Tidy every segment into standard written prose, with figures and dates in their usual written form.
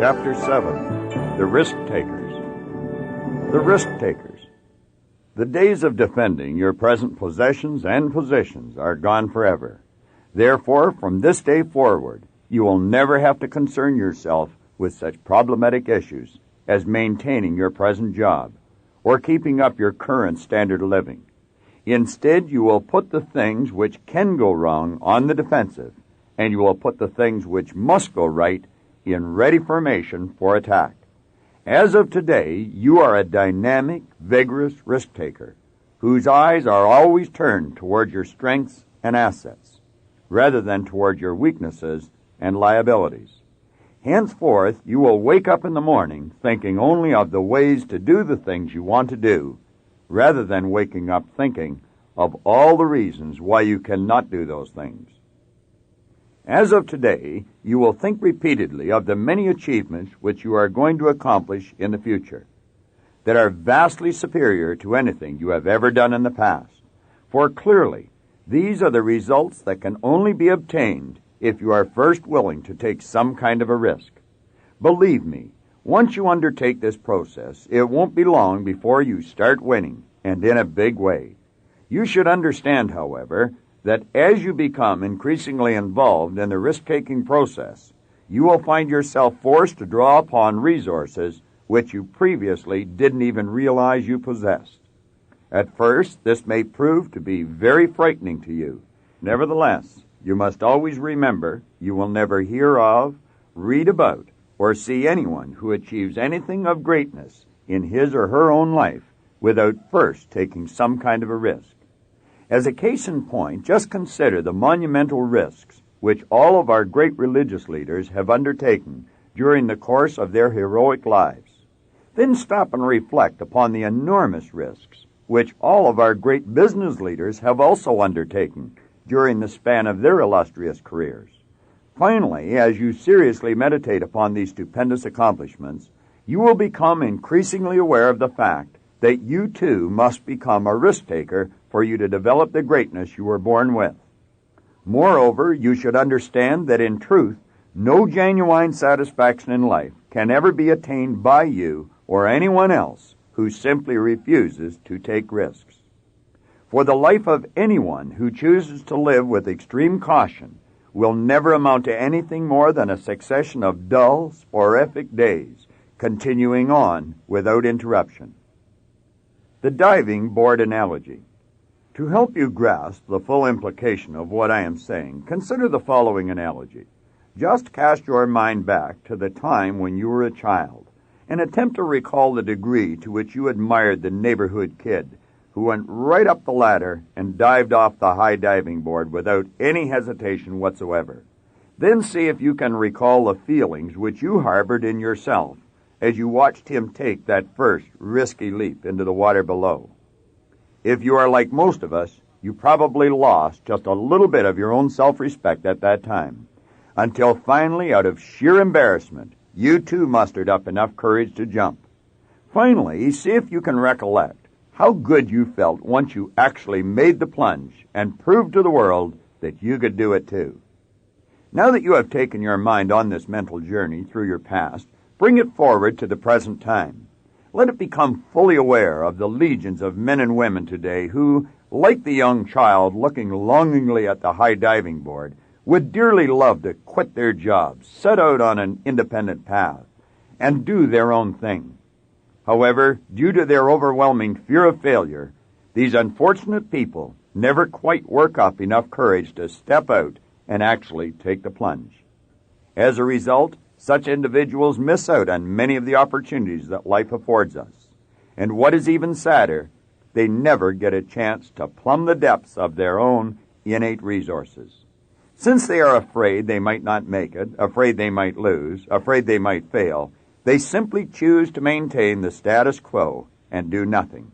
Chapter 7, The Risk Takers. The Risk Takers. The days of defending your present possessions and positions are gone forever. Therefore, from this day forward, you will never have to concern yourself with such problematic issues as maintaining your present job or keeping up your current standard of living. Instead, you will put the things which can go wrong on the defensive, and you will put the things which must go right in ready formation for attack. As of today, you are a dynamic, vigorous risk-taker whose eyes are always turned toward your strengths and assets, rather than toward your weaknesses and liabilities. Henceforth, you will wake up in the morning thinking only of the ways to do the things you want to do, rather than waking up thinking of all the reasons why you cannot do those things. As of today, you will think repeatedly of the many achievements which you are going to accomplish in the future that are vastly superior to anything you have ever done in the past. For clearly, these are the results that can only be obtained if you are first willing to take some kind of a risk. Believe me, once you undertake this process, it won't be long before you start winning, and in a big way. You should understand, however, that as you become increasingly involved in the risk-taking process, you will find yourself forced to draw upon resources which you previously didn't even realize you possessed. At first, this may prove to be very frightening to you. Nevertheless, you must always remember you will never hear of, read about, or see anyone who achieves anything of greatness in his or her own life without first taking some kind of a risk. As a case in point, just consider the monumental risks which all of our great religious leaders have undertaken during the course of their heroic lives. Then stop and reflect upon the enormous risks which all of our great business leaders have also undertaken during the span of their illustrious careers. Finally, as you seriously meditate upon these stupendous accomplishments, you will become increasingly aware of the fact that you too must become a risk-taker for you to develop the greatness you were born with. Moreover, you should understand that in truth, no genuine satisfaction in life can ever be attained by you or anyone else who simply refuses to take risks. For the life of anyone who chooses to live with extreme caution will never amount to anything more than a succession of dull, sporadic days, continuing on without interruption. The diving board analogy. To help you grasp the full implication of what I am saying, consider the following analogy. Just cast your mind back to the time when you were a child and attempt to recall the degree to which you admired the neighborhood kid who went right up the ladder and dived off the high diving board without any hesitation whatsoever. Then see if you can recall the feelings which you harbored in yourself as you watched him take that first risky leap into the water below. If you are like most of us, you probably lost just a little bit of your own self-respect at that time, until finally, out of sheer embarrassment, you too mustered up enough courage to jump. Finally, see if you can recollect how good you felt once you actually made the plunge and proved to the world that you could do it too. Now that you have taken your mind on this mental journey through your past, bring it forward to the present time. Let it become fully aware of the legions of men and women today who, like the young child looking longingly at the high diving board, would dearly love to quit their jobs, set out on an independent path, and do their own thing. However, due to their overwhelming fear of failure, these unfortunate people never quite work up enough courage to step out and actually take the plunge. As a result, such individuals miss out on many of the opportunities that life affords us. And what is even sadder, they never get a chance to plumb the depths of their own innate resources. Since they are afraid they might not make it, afraid they might lose, afraid they might fail, they simply choose to maintain the status quo and do nothing.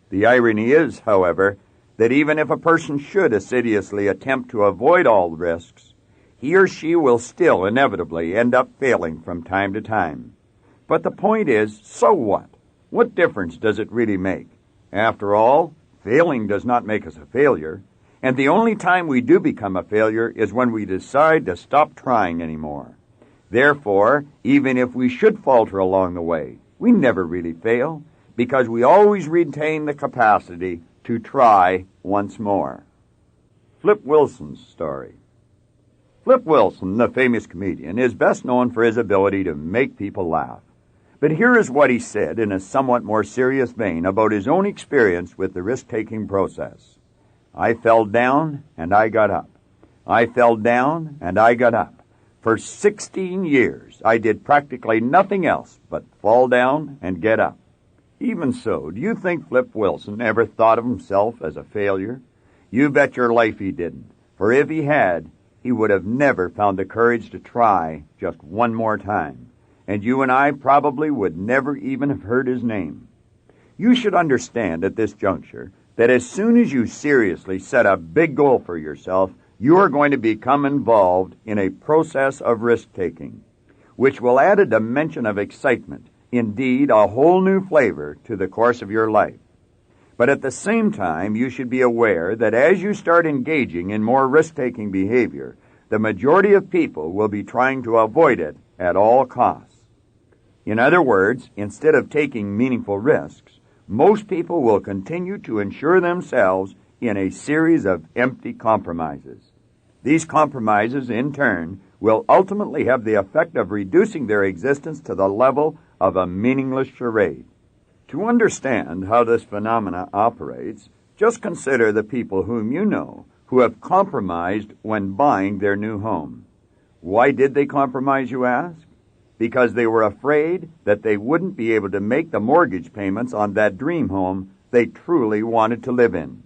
The irony is, however, that even if a person should assiduously attempt to avoid all risks, he or she will still inevitably end up failing from time to time. But the point is, so what? What difference does it really make? After all, failing does not make us a failure, and the only time we do become a failure is when we decide to stop trying anymore. Therefore, even if we should falter along the way, we never really fail, because we always retain the capacity to try once more. Flip Wilson's story. Flip Wilson, the famous comedian, is best known for his ability to make people laugh. But here is what he said in a somewhat more serious vein about his own experience with the risk-taking process. I fell down and I got up. I fell down and I got up. For 16 years, I did practically nothing else but fall down and get up. Even so, do you think Flip Wilson ever thought of himself as a failure? You bet your life he didn't. For if he had, he would have never found the courage to try just one more time. And you and I probably would never even have heard his name. You should understand at this juncture that as soon as you seriously set a big goal for yourself, you are going to become involved in a process of risk-taking, which will add a dimension of excitement, indeed a whole new flavor to the course of your life. But at the same time, you should be aware that as you start engaging in more risk-taking behavior, the majority of people will be trying to avoid it at all costs. In other words, instead of taking meaningful risks, most people will continue to insure themselves in a series of empty compromises. These compromises, in turn, will ultimately have the effect of reducing their existence to the level of a meaningless charade. To understand how this phenomena operates, just consider the people whom you know who have compromised when buying their new home. Why did they compromise, you ask? Because they were afraid that they wouldn't be able to make the mortgage payments on that dream home they truly wanted to live in.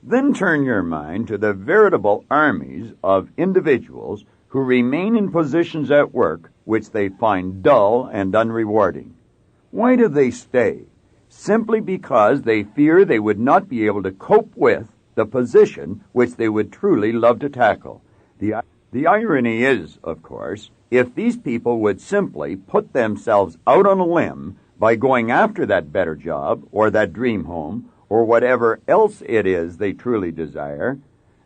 Then turn your mind to the veritable armies of individuals who remain in positions at work which they find dull and unrewarding. Why do they stay? Simply because they fear they would not be able to cope with the position which they would truly love to tackle. The irony is, of course, if these people would simply put themselves out on a limb by going after that better job or that dream home or whatever else it is they truly desire,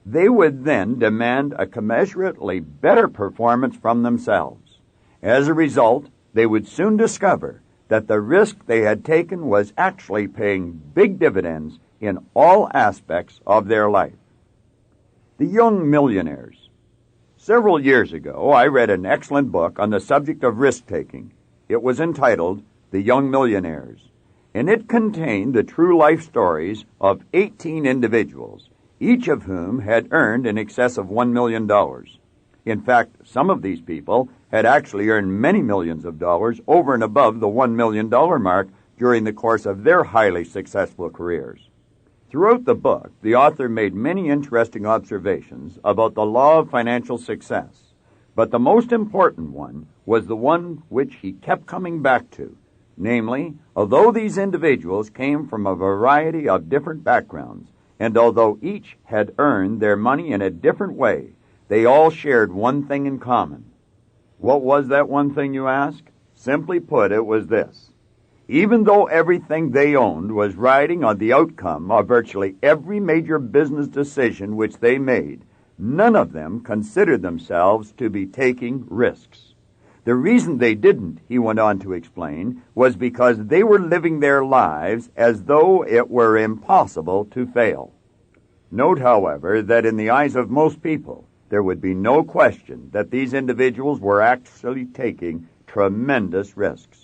they would then demand a commensurately better performance from themselves. As a result, they would soon discover that the risk they had taken was actually paying big dividends in all aspects of their life. The Young Millionaires. Several years ago, I read an excellent book on the subject of risk-taking. It was entitled The Young Millionaires, and it contained the true life stories of 18 individuals, each of whom had earned in excess of $1 million. In fact, some of these people had actually earned many millions of dollars over and above the $1 million mark during the course of their highly successful careers. Throughout the book, the author made many interesting observations about the law of financial success, but the most important one was the one which he kept coming back to, namely, although these individuals came from a variety of different backgrounds, and although each had earned their money in a different way, they all shared one thing in common. What was that one thing, you ask? Simply put, it was this. Even though everything they owned was riding on the outcome of virtually every major business decision which they made, none of them considered themselves to be taking risks. The reason they didn't, he went on to explain, was because they were living their lives as though it were impossible to fail. Note, however, that in the eyes of most people, there would be no question that these individuals were actually taking tremendous risks,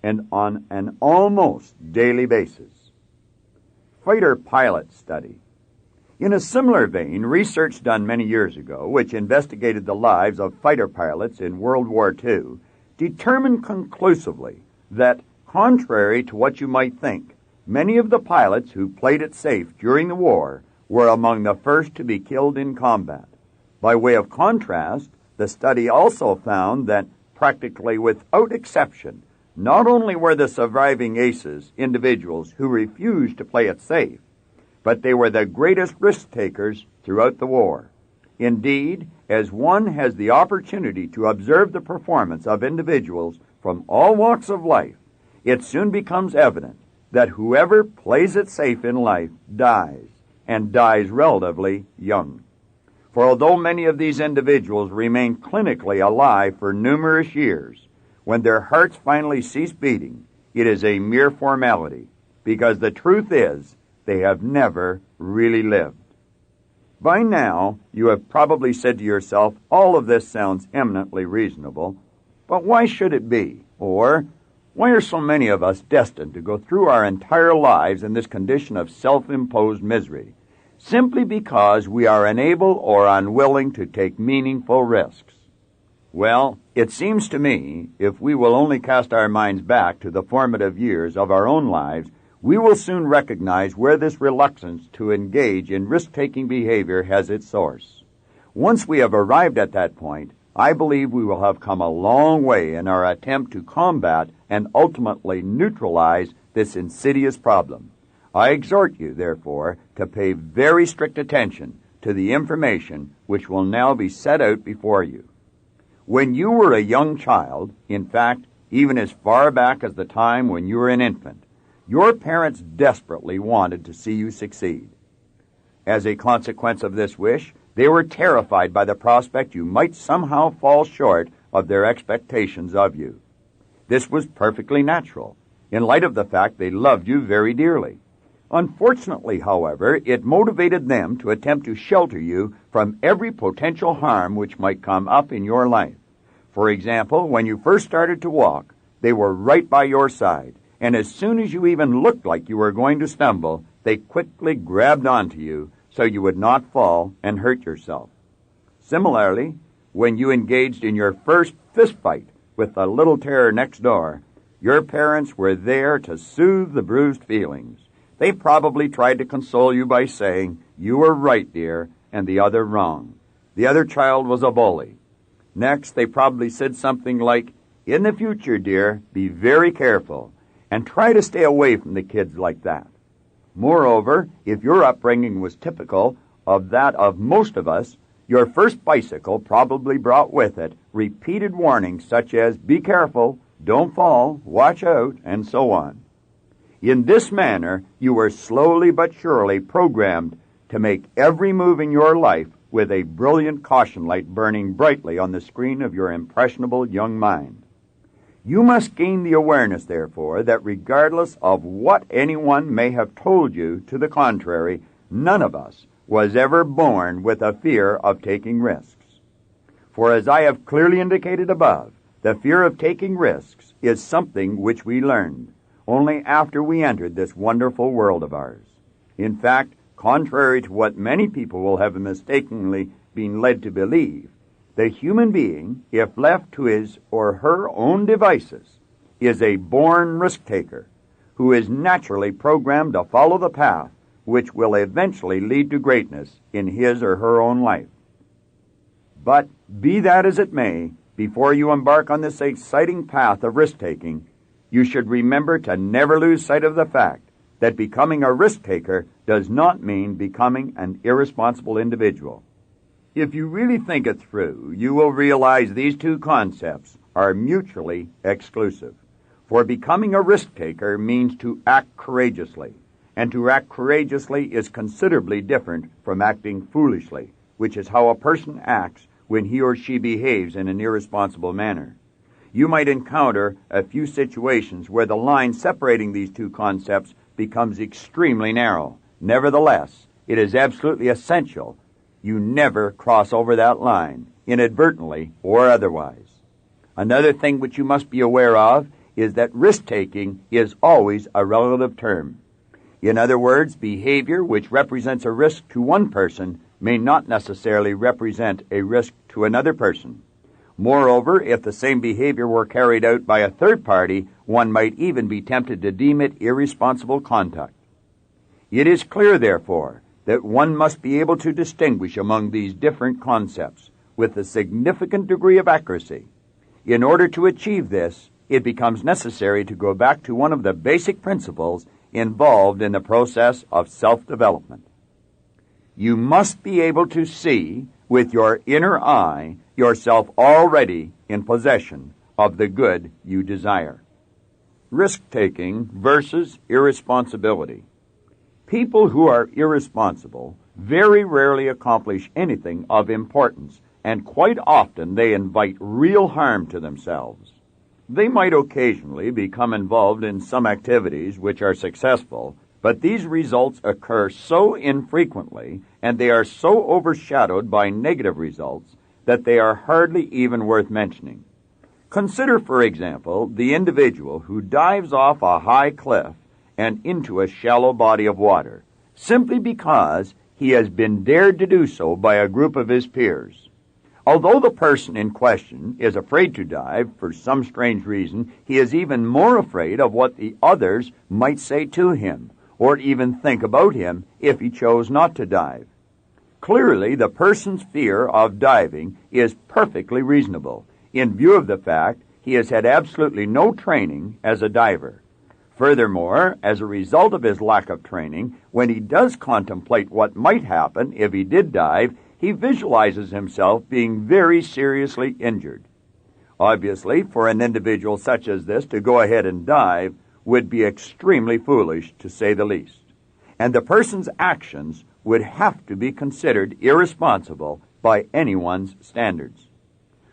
and on an almost daily basis. Fighter pilot study. In a similar vein, research done many years ago, which investigated the lives of fighter pilots in World War II, determined conclusively that, contrary to what you might think, many of the pilots who played it safe during the war were among the first to be killed in combat. By way of contrast, the study also found that, practically without exception, not only were the surviving aces individuals who refused to play it safe, but they were the greatest risk-takers throughout the war. Indeed, as one has the opportunity to observe the performance of individuals from all walks of life, it soon becomes evident that whoever plays it safe in life dies, and dies relatively young. For although many of these individuals remain clinically alive for numerous years, when their hearts finally cease beating, it is a mere formality, because the truth is they have never really lived. By now, you have probably said to yourself, all of this sounds eminently reasonable, but why should it be? Or, why are so many of us destined to go through our entire lives in this condition of self-imposed misery, simply because we are unable or unwilling to take meaningful risks? Well, it seems to me, if we will only cast our minds back to the formative years of our own lives, we will soon recognize where this reluctance to engage in risk-taking behavior has its source. Once we have arrived at that point, I believe we will have come a long way in our attempt to combat and ultimately neutralize this insidious problem. I exhort you, therefore, to pay very strict attention to the information which will now be set out before you. When you were a young child, in fact, even as far back as the time when you were an infant, your parents desperately wanted to see you succeed. As a consequence of this wish, they were terrified by the prospect you might somehow fall short of their expectations of you. This was perfectly natural, in light of the fact they loved you very dearly. Unfortunately, however, it motivated them to attempt to shelter you from every potential harm which might come up in your life. For example, when you first started to walk, they were right by your side, and as soon as you even looked like you were going to stumble, they quickly grabbed onto you so you would not fall and hurt yourself. Similarly, when you engaged in your first fist fight with the little terror next door, your parents were there to soothe the bruised feelings. They probably tried to console you by saying, "You were right, dear, and the other wrong. The other child was a bully." Next, they probably said something like, "In the future, dear, be very careful, and try to stay away from the kids like that." Moreover, if your upbringing was typical of that of most of us, your first bicycle probably brought with it repeated warnings such as, "Be careful, don't fall, watch out," and so on. In this manner, you were slowly but surely programmed to make every move in your life with a brilliant caution light burning brightly on the screen of your impressionable young mind. You must gain the awareness, therefore, that regardless of what anyone may have told you to the contrary, none of us was ever born with a fear of taking risks. For as I have clearly indicated above, the fear of taking risks is something which we learned only after we entered this wonderful world of ours. In fact, contrary to what many people will have mistakenly been led to believe, the human being, if left to his or her own devices, is a born risk-taker who is naturally programmed to follow the path which will eventually lead to greatness in his or her own life. But, be that as it may, before you embark on this exciting path of risk-taking, you should remember to never lose sight of the fact that becoming a risk-taker does not mean becoming an irresponsible individual. If you really think it through, you will realize these two concepts are mutually exclusive. For becoming a risk-taker means to act courageously, and to act courageously is considerably different from acting foolishly, which is how a person acts when he or she behaves in an irresponsible manner. You might encounter a few situations where the line separating these two concepts becomes extremely narrow. Nevertheless, it is absolutely essential you never cross over that line, inadvertently or otherwise. Another thing which you must be aware of is that risk-taking is always a relative term. In other words, behavior which represents a risk to one person may not necessarily represent a risk to another person. Moreover, if the same behavior were carried out by a third party, one might even be tempted to deem it irresponsible conduct. It is clear, therefore, that one must be able to distinguish among these different concepts with a significant degree of accuracy. In order to achieve this, it becomes necessary to go back to one of the basic principles involved in the process of self-development. You must be able to see, with your inner eye, yourself already in possession of the good you desire. Risk-taking versus irresponsibility. People who are irresponsible very rarely accomplish anything of importance, and quite often they invite real harm to themselves. They might occasionally become involved in some activities which are successful, but these results occur so infrequently, and they are so overshadowed by negative results, that they are hardly even worth mentioning. Consider, for example, the individual who dives off a high cliff and into a shallow body of water, simply because he has been dared to do so by a group of his peers. Although the person in question is afraid to dive for some strange reason, he is even more afraid of what the others might say to him, or even think about him if he chose not to dive. Clearly, the person's fear of diving is perfectly reasonable, in view of the fact he has had absolutely no training as a diver. Furthermore, as a result of his lack of training, when he does contemplate what might happen if he did dive, he visualizes himself being very seriously injured. Obviously, for an individual such as this to go ahead and dive would be extremely foolish, to say the least. And the person's actions would have to be considered irresponsible by anyone's standards.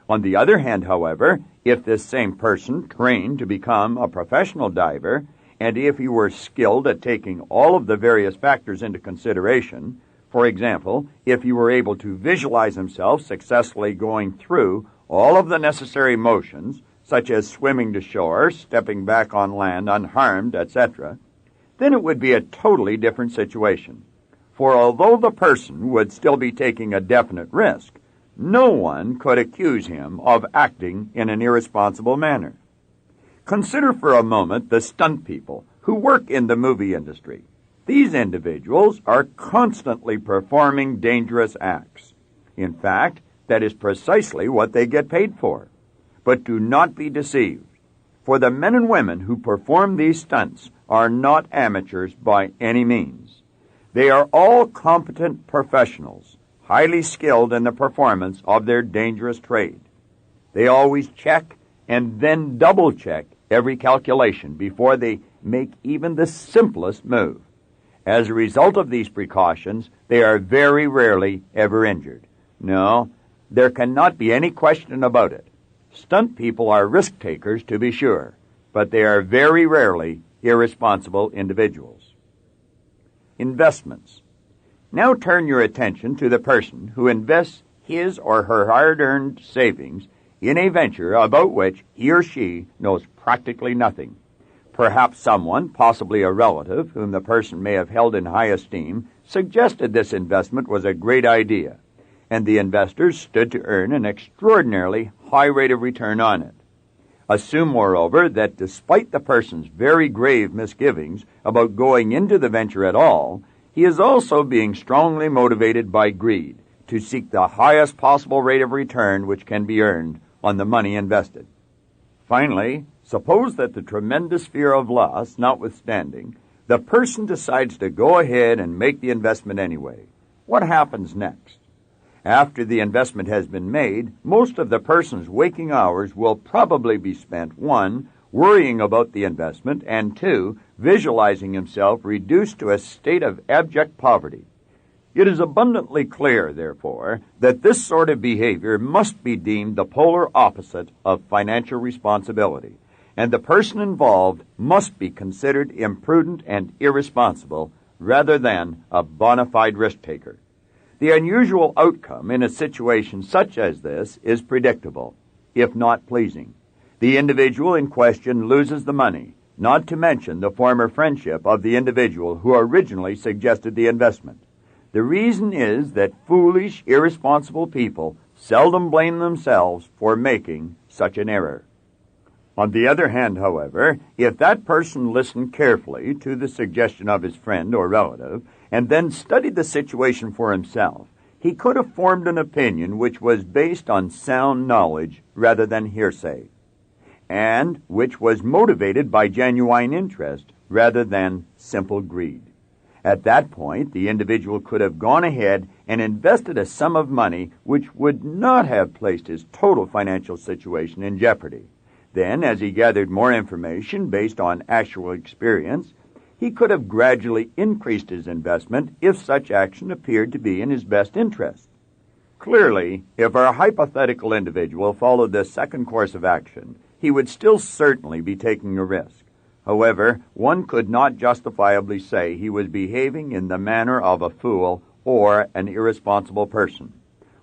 On the other hand, however, if this same person trained to become a professional diver, and if he were skilled at taking all of the various factors into consideration, for example, if he were able to visualize himself successfully going through all of the necessary motions, such as swimming to shore, stepping back on land unharmed, etc., then it would be a totally different situation. For although the person would still be taking a definite risk, no one could accuse him of acting in an irresponsible manner. Consider for a moment the stunt people who work in the movie industry. These individuals are constantly performing dangerous acts. In fact, that is precisely what they get paid for. But do not be deceived, for the men and women who perform these stunts are not amateurs by any means. They are all competent professionals, highly skilled in the performance of their dangerous trade. They always check and then double-check every calculation before they make even the simplest move. As a result of these precautions, they are very rarely ever injured. No, there cannot be any question about it. Stunt people are risk-takers, to be sure, but they are very rarely irresponsible individuals. Investments. Now turn your attention to the person who invests his or her hard-earned savings in a venture about which he or she knows practically nothing. Perhaps someone, possibly a relative, whom the person may have held in high esteem, suggested this investment was a great idea, and the investors stood to earn an extraordinarily high rate of return on it. Assume, moreover, that despite the person's very grave misgivings about going into the venture at all, he is also being strongly motivated by greed to seek the highest possible rate of return which can be earned on the money invested. Finally, suppose that the tremendous fear of loss notwithstanding, the person decides to go ahead and make the investment anyway. What happens next? After the investment has been made, most of the person's waking hours will probably be spent, 1, worrying about the investment, and 2, visualizing himself reduced to a state of abject poverty. It is abundantly clear, therefore, that this sort of behavior must be deemed the polar opposite of financial responsibility, and the person involved must be considered imprudent and irresponsible rather than a bona fide risk-taker. The unusual outcome in a situation such as this is predictable, if not pleasing. The individual in question loses the money, not to mention the former friendship of the individual who originally suggested the investment. The reason is that foolish, irresponsible people seldom blame themselves for making such an error. On the other hand, however, if that person listened carefully to the suggestion of his friend or relative and then studied the situation for himself, he could have formed an opinion which was based on sound knowledge rather than hearsay, and which was motivated by genuine interest rather than simple greed. At that point, the individual could have gone ahead and invested a sum of money which would not have placed his total financial situation in jeopardy. Then, as he gathered more information based on actual experience, he could have gradually increased his investment if such action appeared to be in his best interest. Clearly, if our hypothetical individual followed this second course of action, he would still certainly be taking a risk. However, one could not justifiably say he was behaving in the manner of a fool or an irresponsible person.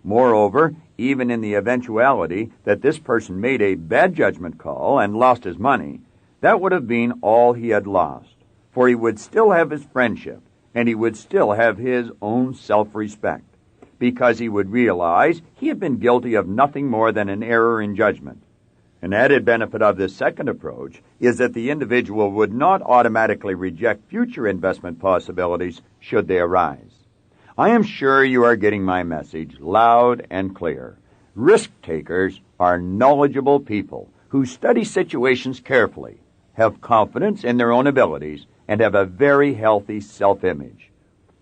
Moreover, even in the eventuality that this person made a bad judgment call and lost his money, that would have been all he had lost, for he would still have his friendship, and he would still have his own self-respect, because he would realize he had been guilty of nothing more than an error in judgment. An added benefit of this second approach is that the individual would not automatically reject future investment possibilities should they arise. I am sure you are getting my message loud and clear. Risk-takers are knowledgeable people who study situations carefully, have confidence in their own abilities, and have a very healthy self-image.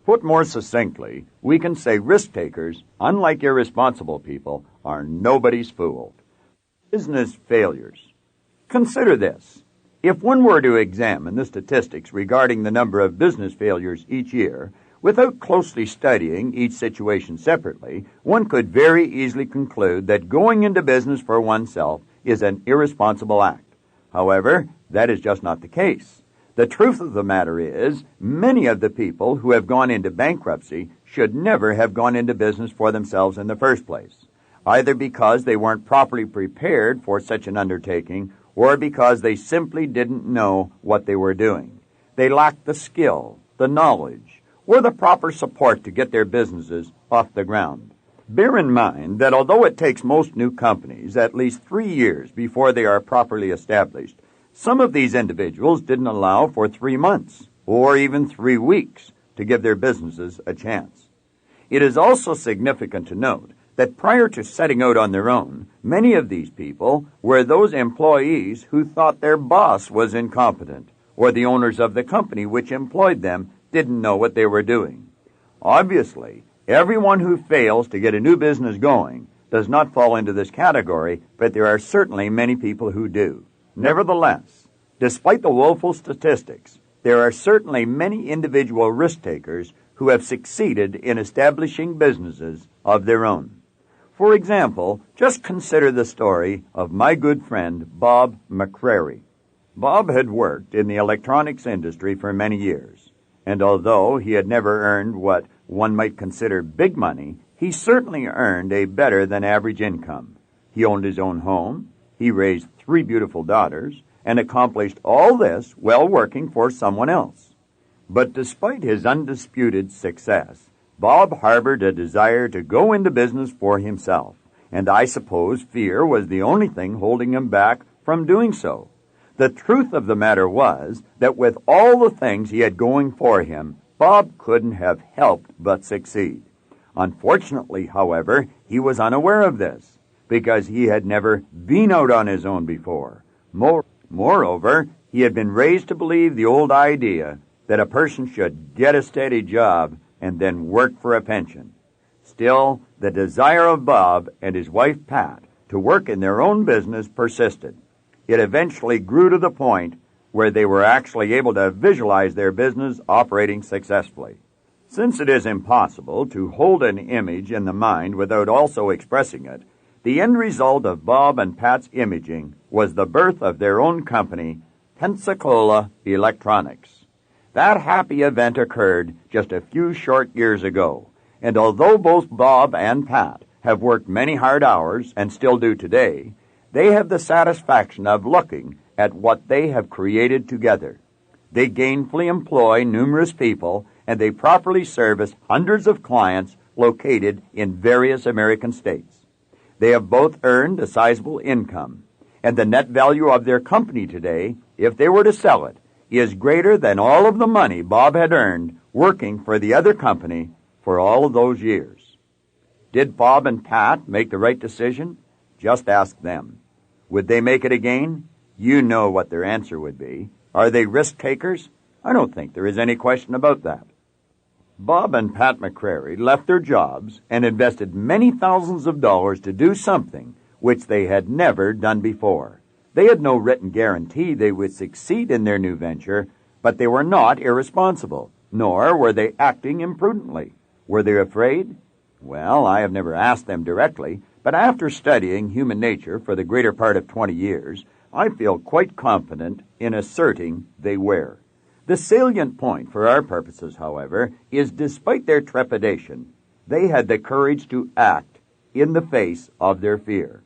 Put more succinctly, we can say risk-takers, unlike irresponsible people, are nobody's fool. Business failures. Consider this. If one were to examine the statistics regarding the number of business failures each year, without closely studying each situation separately, one could very easily conclude that going into business for oneself is an irresponsible act. However, that is just not the case. The truth of the matter is, many of the people who have gone into bankruptcy should never have gone into business for themselves in the first place, either because they weren't properly prepared for such an undertaking or because they simply didn't know what they were doing. They lacked the skill, the knowledge, or the proper support to get their businesses off the ground. Bear in mind that although it takes most new companies at least 3 years before they are properly established, some of these individuals didn't allow for 3 months or even 3 weeks to give their businesses a chance. It is also significant to note that prior to setting out on their own, many of these people were those employees who thought their boss was incompetent, or the owners of the company which employed them didn't know what they were doing. Obviously, everyone who fails to get a new business going does not fall into this category, but there are certainly many people who do. Nevertheless, despite the woeful statistics, there are certainly many individual risk-takers who have succeeded in establishing businesses of their own. For example, just consider the story of my good friend Bob McCrary. Bob had worked in the electronics industry for many years, and although he had never earned what one might consider big money, he certainly earned a better than average income. He owned his own home, he raised 3 beautiful daughters, and accomplished all this while working for someone else. But despite his undisputed success, Bob harbored a desire to go into business for himself, and I suppose fear was the only thing holding him back from doing so. The truth of the matter was that with all the things he had going for him, Bob couldn't have helped but succeed. Unfortunately, however, he was unaware of this, because he had never been out on his own before. Moreover, he had been raised to believe the old idea that a person should get a steady job and then work for a pension. Still, the desire of Bob and his wife Pat to work in their own business persisted. It eventually grew to the point where they were actually able to visualize their business operating successfully. Since it is impossible to hold an image in the mind without also expressing it, the end result of Bob and Pat's imaging was the birth of their own company, Pensacola Electronics. That happy event occurred just a few short years ago, and although both Bob and Pat have worked many hard hours and still do today, they have the satisfaction of looking at what they have created together. They gainfully employ numerous people, and they properly service hundreds of clients located in various American states. They have both earned a sizable income, and the net value of their company today, if they were to sell it, is greater than all of the money Bob had earned working for the other company for all of those years. Did Bob and Pat make the right decision? Just ask them. Would they make it again? You know what their answer would be. Are they risk-takers? I don't think there is any question about that. Bob and Pat McCrary left their jobs and invested many thousands of dollars to do something which they had never done before. They had no written guarantee they would succeed in their new venture, but they were not irresponsible, nor were they acting imprudently. Were they afraid? Well, I have never asked them directly, but after studying human nature for the greater part of 20 years, I feel quite confident in asserting they were. The salient point for our purposes, however, is despite their trepidation, they had the courage to act in the face of their fear.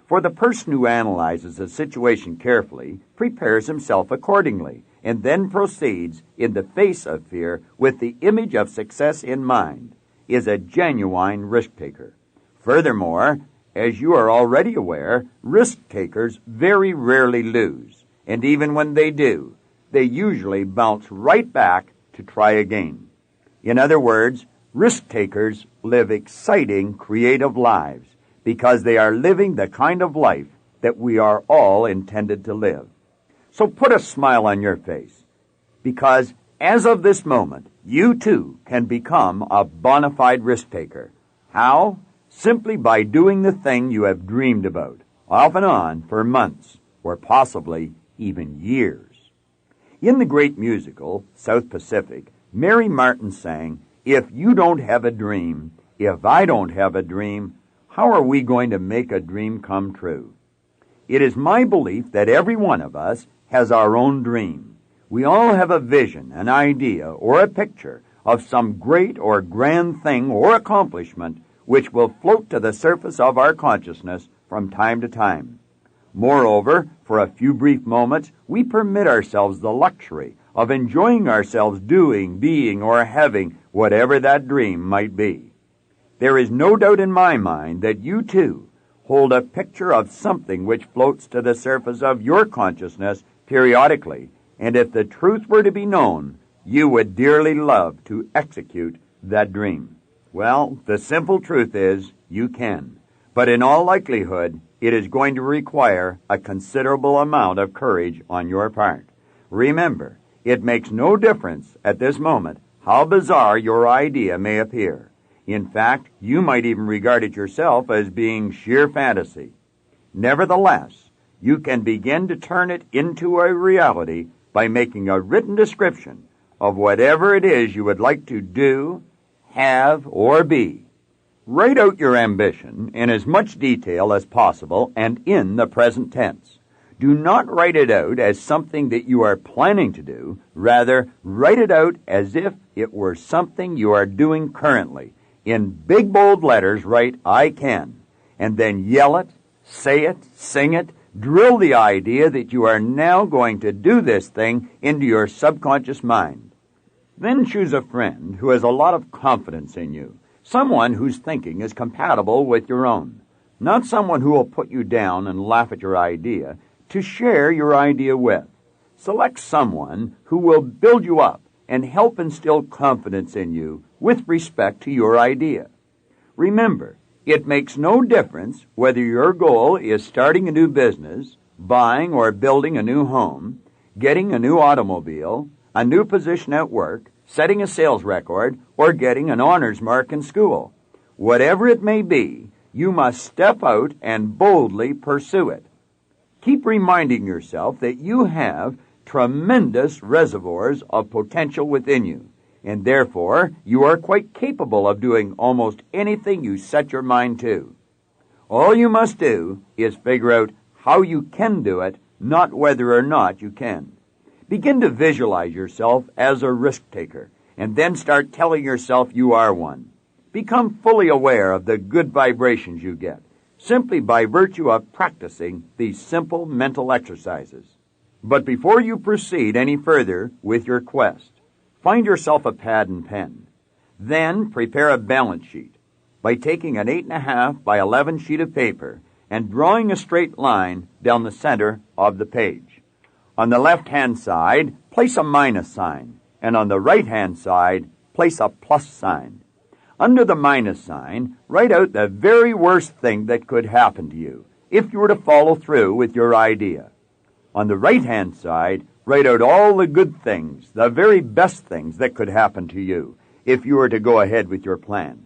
For the person who analyzes a situation carefully prepares himself accordingly, and then proceeds in the face of fear with the image of success in mind, is a genuine risk-taker. Furthermore, as you are already aware, risk-takers very rarely lose, and even when they do, they usually bounce right back to try again. In other words, risk-takers live exciting, creative lives because they are living the kind of life that we are all intended to live. So put a smile on your face, because as of this moment, you too can become a bona fide risk-taker. How? Simply by doing the thing you have dreamed about, off and on for months, or possibly even years. In the great musical, South Pacific, Mary Martin sang, "If you don't have a dream, if I don't have a dream, how are we going to make a dream come true?" It is my belief that every one of us has our own dream. We all have a vision, an idea, or a picture of some great or grand thing or accomplishment which will float to the surface of our consciousness from time to time. Moreover, for a few brief moments, we permit ourselves the luxury of enjoying ourselves doing, being, or having whatever that dream might be. There is no doubt in my mind that you, too, hold a picture of something which floats to the surface of your consciousness periodically, and if the truth were to be known, you would dearly love to execute that dream. Well, the simple truth is, you can. But in all likelihood, it is going to require a considerable amount of courage on your part. Remember, it makes no difference at this moment how bizarre your idea may appear. In fact, you might even regard it yourself as being sheer fantasy. Nevertheless, you can begin to turn it into a reality by making a written description of whatever it is you would like to do, have, or be. Write out your ambition in as much detail as possible and in the present tense. Do not write it out as something that you are planning to do. Rather, write it out as if it were something you are doing currently. In big, bold letters, write, "I can," and then yell it, say it, sing it, drill the idea that you are now going to do this thing into your subconscious mind. Then choose a friend who has a lot of confidence in you, someone whose thinking is compatible with your own, not someone who will put you down and laugh at your idea, to share your idea with. Select someone who will build you up and help instill confidence in you with respect to your idea. Remember, it makes no difference whether your goal is starting a new business, buying or building a new home, getting a new automobile, a new position at work, setting a sales record, or getting an honors mark in school. Whatever it may be, you must step out and boldly pursue it. Keep reminding yourself that you have tremendous reservoirs of potential within you, and therefore you are quite capable of doing almost anything you set your mind to. All you must do is figure out how you can do it, not whether or not you can. Begin to visualize yourself as a risk-taker, and then start telling yourself you are one. Become fully aware of the good vibrations you get, simply by virtue of practicing these simple mental exercises. But before you proceed any further with your quest, find yourself a pad and pen. Then prepare a balance sheet by taking an 8.5 by 11 sheet of paper and drawing a straight line down the center of the page. On the left-hand side, place a minus sign, and on the right-hand side, place a plus sign. Under the minus sign, write out the very worst thing that could happen to you if you were to follow through with your idea. On the right-hand side, write out all the good things, the very best things that could happen to you if you were to go ahead with your plan.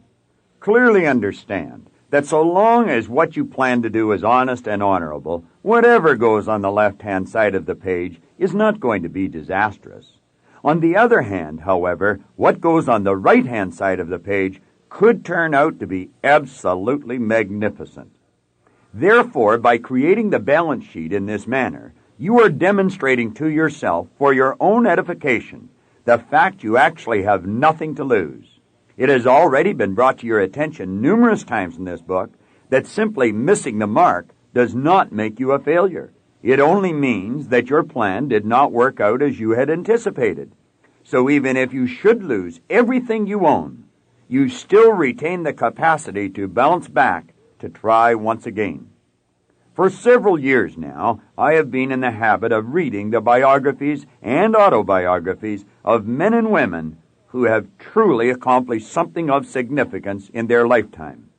Clearly understand that so long as what you plan to do is honest and honorable, whatever goes on the left-hand side of the page is not going to be disastrous. On the other hand, however, what goes on the right-hand side of the page could turn out to be absolutely magnificent. Therefore, by creating the balance sheet in this manner, you are demonstrating to yourself, for your own edification, the fact you actually have nothing to lose. It has already been brought to your attention numerous times in this book that simply missing the mark does not make you a failure. It only means that your plan did not work out as you had anticipated. So even if you should lose everything you own, you still retain the capacity to bounce back to try once again. For several years now, I have been in the habit of reading the biographies and autobiographies of men and women who have truly accomplished something of significance in their lifetime.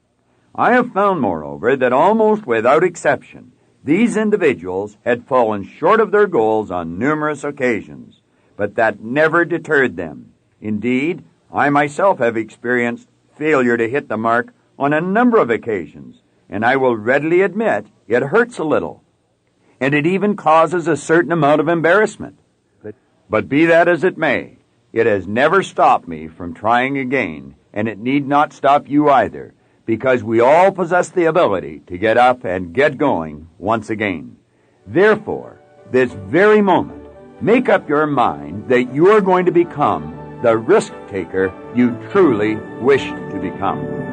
I have found, moreover, that almost without exception, these individuals had fallen short of their goals on numerous occasions, but that never deterred them. Indeed, I myself have experienced failure to hit the mark on a number of occasions, and I will readily admit it hurts a little, and it even causes a certain amount of embarrassment. But be that as it may, it has never stopped me from trying again, and it need not stop you either, because we all possess the ability to get up and get going once again. Therefore, this very moment, make up your mind that you are going to become the risk-taker you truly wish to become.